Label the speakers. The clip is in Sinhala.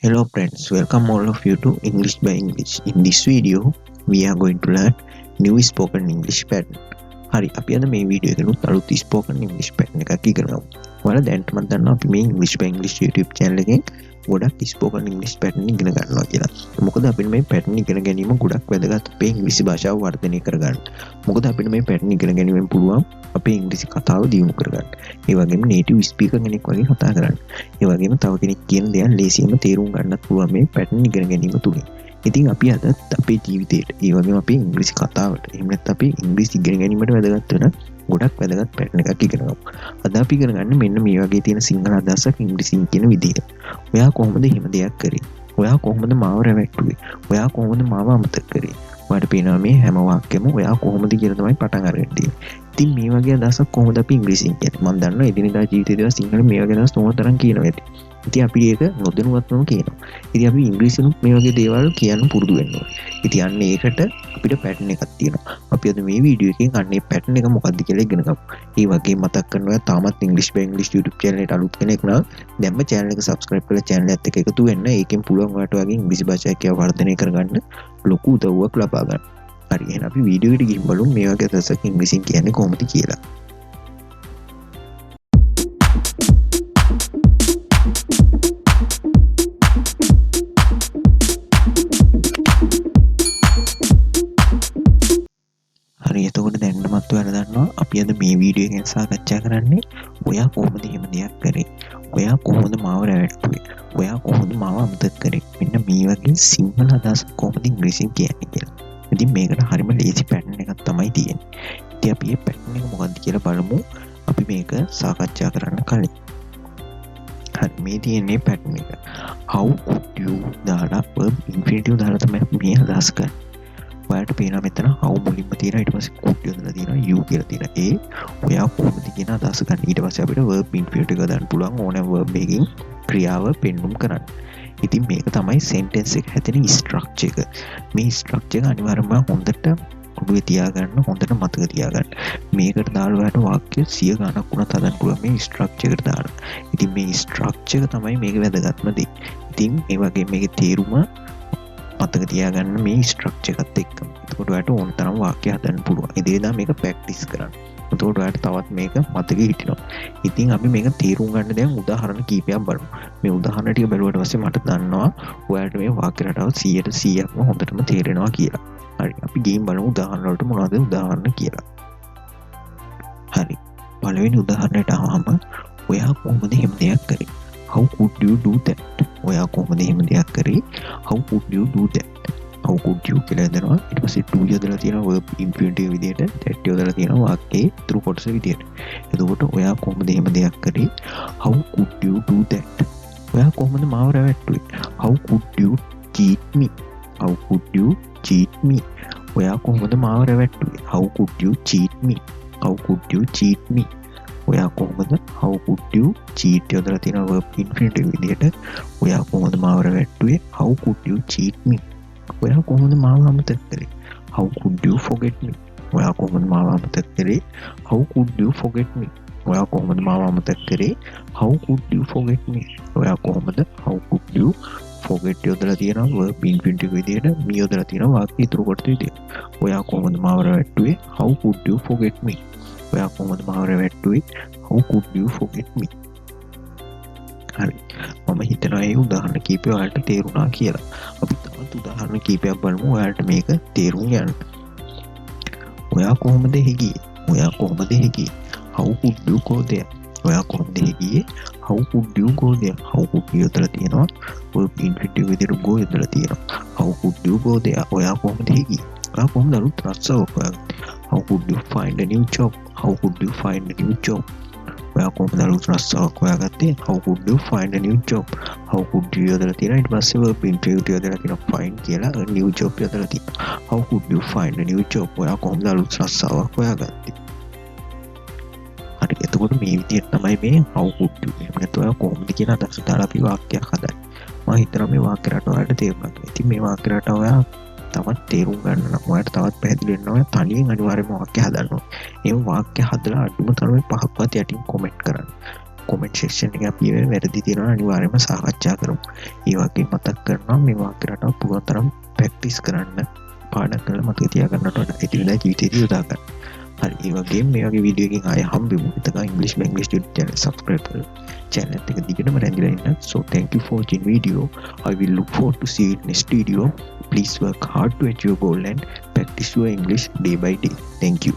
Speaker 1: Hello friends, welcome all of you to English by English. In this video, we are going to learn new spoken English pattern. හරි අපි අද මේ වීඩියෝ එකේ අලුත් spoken English pattern එකක් ඉගෙන ගමු. ඔයාලා දැනට මම දන්නවා අපි මේ English by English YouTube channel එකෙන් ගොඩක් spoken English pattern ඉගෙන ගන්නවා කියලා. මොකද අපිට මේ pattern ඉගෙන ගැනීම ගොඩක් වැදගත් අපේ ඉංග්‍රීසි භාෂාව වර්ධනය කරගන්න. මොකද අපිට මේ pattern ඉගෙන ගැනීමෙන් පුළුවන් අපේ ඉංග්‍රීසි කතාව දියුණු කරගන්න. ඒ වගේම native speaker කෙනෙක් වගේ කතා කරන්න. ඒ වගේම තව කෙනෙක් කියන දේවල් ලේසියෙන්ම තේරුම් ගන්නත් පුළුවන් මේ pattern ඉගෙන ගැනීම තුලින්. ඉතින් අපි අද අපේ ජීවිතේට ඒ වගේම අපේ ඉංග්‍රීසි කතාවට එහෙම නැත්නම් අපේ ඉංග්‍රීසි ඉගෙන ගැනීමට වැදගත් වෙන ගොඩක් වැදගත් පැටර්න් එකක් ඉගෙන ගමු. අද අපි ඉගෙන ගන්න මෙන්න මේ වගේ තියෙන සිංහල අදහසක් ඉංග්‍රීසියෙන් කියන විදිහ. ඔයා කොහොමද එහෙම දෙයක් කරේ? ඔයා කොහොමද මාව රැවට්ටුවේ? ඔයා කොහොමද මාව අමතක කරේ? ඔයාට පේනවා මේ හැම වාක්‍යෙම ඔයා කොහොමද කියලා තමයි පටන් අරගෙන තියෙන්නේ. ඉතින් මේ වගේ අදහසක් කොහොමද අපි ඉංග්‍රීසියෙන් කියන්නේ? මම දන්නවා එදිනෙදා ජීවිතේදී සිංහල මේ වගේ අදහස් තෝරන තරම් කියනවා ඇති. ඉතින් අපි ඒක නොදැනුවත්වම කියනවා. ඉතින් අපි ඉංග්‍රීසියෙත් මේ වගේ දේවල් කියන්න පුරුදු වෙන්න ඕනේ. ඉතින් අන්න ඒකට අපිට පැටර්න් එකක් තියෙනවා. අපි අද මේ වීඩියෝ එකෙන් අන්න ඒ පැටර්න් එක මොකක්ද කියලා ඉගෙන ගමු. ඒ වගේ මතක් කරනවා තාමත් English by English YouTube channel එකට අලුත් කෙනෙක් නම් දැන්ම channel එක subscribe කරලා channel එකත් එක්ක එකතු වෙන්න. ඒකෙන් පුළුවන් ඔයාලට වගේ ඉංග්‍රීසි භාෂාව කියව වර්ධනය කරගන්න ලොකු උදව්වක් ලබා ගන්න. හරි එහෙනම් අපි වීඩියෝ එකට ගිහින් බලමු මේ වගේ අදහසක් ඉංග්‍රීසියෙන් කියන්නේ කොහොමද කියලා. එතකොට දැන්නමත් ඔයාලා දන්නවා අපි අද මේ වීඩියෝ එකෙන් සාකච්ඡා කරන්නේ ඔයා කොහොමද එහෙම දෙයක් කරේ? ඔයා කොහොමද මාව රැවට්ටුවේ? ඔයා කොහොමද මාව අමතක කරේ? මෙන්න මේ වගේ සිංහල අදහස් කොහොමද ඉංග්‍රීසියෙන් කියන්නේ කියලා. ඉතින් මේකට හරිම ලේසි පැටර්න් එකක් තමයි තියෙන්නේ. ඉතින් අපි මේ පැටර්න් එක මොකක්ද කියලා බලමු. අපි මේක සාකච්ඡා කරන්න කලින්. හරි මේ තියෙන්නේ පැටර්න් එක. How could you දාලා verb infinitive දාලා තමයි මේ අදහස් කරන්නේ. ඔයාලට පේනවා මෙතන how මුලින්ම තියෙනවා ඊට පස්සේ could යොදලා තියෙනවා you කියලා තියෙනවා ඒ ඔයා කොහොමද කියන අදහස ගන්න ඊට පස්සේ අපිට verb infinitive එක දාන්න පුළුවන් ඕනෑම verb එකකින් ක්‍රියාව පෙන්වුම් කරන්න. ඉතින් මේක තමයි sentence එක හැදෙන structure එක. මේ structure එක අනිවාර්යයෙන්ම හොඳට ඔළුවේ තියාගන්න හොඳට මතක තියාගන්න. මේකට දාලා ඔයාලට වාක්‍ය 100 ගණක් වුණත් හදන්න පුළුවන් මේ structure එකට දාලා. ඉතින් මේ structure එක තමයි මේක වැදගත්ම දේ. ඉතින් මේ වගේ මේකේ තේරුම මතක තියාගන්න මේ ස්ට්‍රක්චර් එකත් එක්කම. එතකොට ඔයාලට ඕන තරම් වාක්‍ය හදන්න පුළුවන්. ඉතින් මේක ප්‍රැක්ටිස් කරන්න. එතකොට ඔයාලට තවත් මේක මතකෙ හිටිනවා. ඉතින් අපි මේක තේරුම් ගන්න දැන් උදාහරණ කීපයක් බලමු. මේ උදාහරණ ටික බැලුවට පස්සේ මට දන්නවා ඔයාලට මේ වාක්‍ය රටාව 100%ක්ම හොඳටම තේරෙනවා කියලා. හරි. අපි ගේම් බලමු උදාහරණ වලට මොනවද උදාහරණ කියලා. හරි. පළවෙනි උදාහරණයට ආවම ඔයා කොහොමද එහෙම දෙයක් කරේ? How could you do that? ඔයා කොහොමද එහෙම දෙයක් කරේ? How could you do that? How could you කියලා දෙනවා. ඊට පස්සේ do යොදලා තියෙනවා verb infinitive විදියට. that යොදලා තියෙනවා වාක්‍යයේ ඉතුරු කොටස විදියට. එතකොට ඔයා කොහොමද එහෙම දෙයක් කරේ? How could you do that? ඔයා කොහොමද මාව රැවට්ටුවේ? How could you cheat me? How could you cheat me? ඔයා කොහොමද මාව රැවට්ටුවේ? How could you cheat me? How could you cheat me? ඔයා කොහොමද how could you cheat යොදලා තියෙන verb infinitive විදියට ඔයා කොහොමද මාව රැවට්ටුවේ? How could you cheat me? ඔයා කොහොමද මාව අමතක කරේ? How could you forget me? ඔයා කොහොමද මාව අමතක කරේ? How could you forget me? ඔයා කොහොමද මාව අමතක කරේ? How could you forget me? ඔයා කොහොමද how could you forget යොදලා තියෙන verb infinitive විදියට me යොදලා තියෙන වාක්‍ය ඉතුරු කොටස විදියට ඔයා කොහොමද මාව රැවට්ටුවේ? How could you forget me? ඔයා කොහොමද මාව රැවට්ටුවේ? How could you forget me? හරි. මම හිතනවා මේ උදාහරණ කීපය ඔයාලට තේරුණා කියලා. අපි තවත් උදාහරණ කීපයක් බලමු ඔයාලට මේක තේරුම් ගන්න. ඔයා කොහොමද ගියේ? ඔයා කොහොමද ගියේ? How could you go there? ඔයා කොහොමද ගියේ? How could you go there? How could you යොදලා තියෙනවා verb infinitive විදියට go යොදලා තියෙනවා. How could you go there? ඔයා කොහොමද ගියේ? ඔයා කොහොමද අලුත් රස්සාවක් හොයාගත්තේ? How could you find a new job? How could you find a new job? ඔයා කොහොමද අලුත් රස්සාවක් හොයාගත්තේ? How could you find a new job? How could you යොදලා තියෙනවා ඊට පස්සේ verb infinitive යොදලා තියෙනවා find කියලා a new job යොදලා තියෙනවා. How could you find a new job? ඔයා කොහොමද අලුත් රස්සාවක් හොයාගත්තේ? හරි. එතකොට මේ විදිහට තමයි මේ how could you එහෙම නැත්නම් ඔයා කොහොමද කියන අදහස දාලා අපි වාක්‍යයක් හදන්නේ. මම හිතනවා මේ වාක්‍ය රටාව ඔයාලට තේරුණා කියලා. ඉතින් මේ වාක්‍ය රටාව ඔයා තවත් තේරුම් ගන්න නම් ඔයාලට තවත් පැහැදිලි වෙන්න ඕන තනියෙන් අනිවාර්යයෙන්ම වාක්‍ය හදන්න ඕනේ. ඒ වාක්‍ය හදලා අඩුම තරමේ 5ක්වත් යටින් කමෙන්ට් කරන්න. කොමෙන්ට් සෙක්ෂන් එකේ අපි ඒවා වැරදි තියෙනවා අනිවාර්යයෙන්ම සාකච්ඡා කරමු. ඒ වගේ මතක් කරනවා මේ වාක්‍ය රටාව පුළුවන් තරම් ප්‍රැක්ටිස් කරන්න. පාඩම් කරලා මතක තියාගන්නට වඩා එදිනෙදා ජීවිතේදී යොදා ගන්න. හරි ඒ වගේම මේ වගේ වීඩියෝ එකකින් ආයෙ හම්බෙමු. එතකන් English by English YouTube channel subscribe කරලා channel එක දිගටම රැඳිලා ඉන්න. So thank you for watching video. I will look forward to see you in next video. Please work hard to achieve your goal and practice your English day by day. Thank you.